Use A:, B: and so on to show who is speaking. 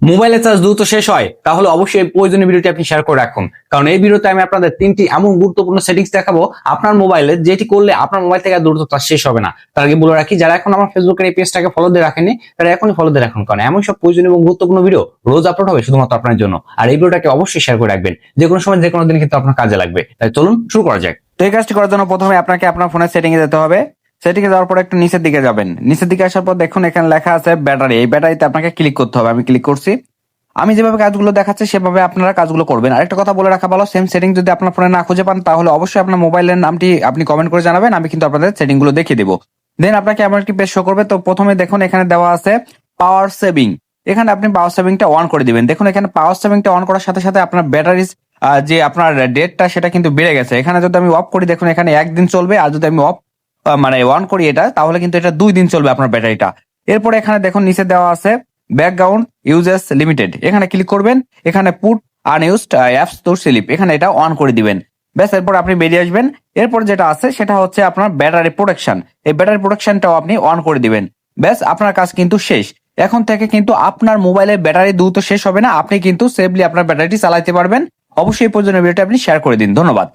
A: মোবাইলের চার্জ দ্রুত শেষ হয়, তাহলে অবশ্যই এই প্রয়োজনীয় ভিডিওটি আপনি শেয়ার করে রাখুন। কারণ এই ভিডিওতে আমি আপনাদের তিনটি এমন গুরুত্বপূর্ণ সেটিংস দেখাবো আপনার মোবাইলে, যেটি করলে আপনার মোবাইল থেকে আর দ্রুত চার্জ শেষ হবে না। তার আগে বলে রাখি, যারা এখন আমার ফেসবুকের এই পেজটাকে ফলো দিয়ে রাখেনি তারা এখনই ফলো দিয়ে রাখুন, কারণ এমন সব প্রয়োজনীয় এবং গুরুত্বপূর্ণ ভিডিও রোজ আপলোড হবে শুধুমাত্র আপনার জন্য। আর এই ভিডিওটাকে অবশ্যই শেয়ার করে রাখবেন, যে কোনো সময় যে কোনো দিন কিন্তু আপনার কাজে লাগবে। তাই চলুন শুরু করা যাক।
B: তো এই কাজটি করার জন্য প্রথমে আপনাকে আপনার ফোনের সেটিং এ যেতে হবে। সেটিং এ যাওয়ার পর একটু নিচের দিকে যাবেন। নিচের দিকে আসার পর দেখুন এখানে লেখা আছে ব্যাটারি। এই ব্যাটারিতে আপনাকে ক্লিক করতে হবে। আমি ক্লিক করছি। আমি যেভাবে কাজগুলো দেখাচ্ছি সেভাবে আপনারা কাজগুলো করবেন। আরেকটা কথা বলে রাখা ভালো, সেম সেটিং যদি আপনার ফোনে না খুঁজে পান তাহলে অবশ্যই আপনার মোবাইলের নামটি আপনি কমেন্ট করে জানাবেন, আমি কিন্তু আপনাদের সেটিং গুলো দেখিয়ে দেবো। দেন আপনাকে এমন একটি পেজ শো করবে। তো প্রথমে দেখুন এখানে দেওয়া আছে পাওয়ার সেভিং। এখানে আপনি পাওয়ার সেভিংটা অন করে দিবেন। দেখুন এখানে পাওয়ার সেভিংটা অন করার সাথে সাথে আপনার ব্যাটারি যে আপনার ডেটটা সেটা কিন্তু বেড়ে গেছে। এখানে যদি আমি অফ করি, দেখুন এখানে একদিন চলবে, আর যদি আমি অফ মানে অন করি এটা, তাহলে কিন্তু এটা 2 দিন চলবে আপনার ব্যাটারিটা। এরপরে এখানে দেখুন নিচে দেওয়া আছে ব্যাকগ্রাউন্ড ইউজেস লিমিটেড। এখানে ক্লিক করবেন। এখানে put unused apps to sleep, এখানে এটা অন করে দিবেন। ব্যাস, এরপর আপনি বেরিয়ে আসবেন। এরপর যেটা আছে সেটা হচ্ছে আপনার ব্যাটারি প্রোটেকশন। এই ব্যাটারি প্রোটেকশনটাও আপনি অন করে দিবেন। ব্যাস, আপনার কাজ কিন্তু শেষ। এখন থেকে কিন্তু আপনার মোবাইলের ব্যাটারি দ্রুত শেষ হবে না। আপনি কিন্তু সেফলি আপনার ব্যাটারিটি চালাতে পারবেন। অবশ্যই এই প্রয়োজনীয় ভিডিওটি আপনি শেয়ার করে দিন। ধন্যবাদ।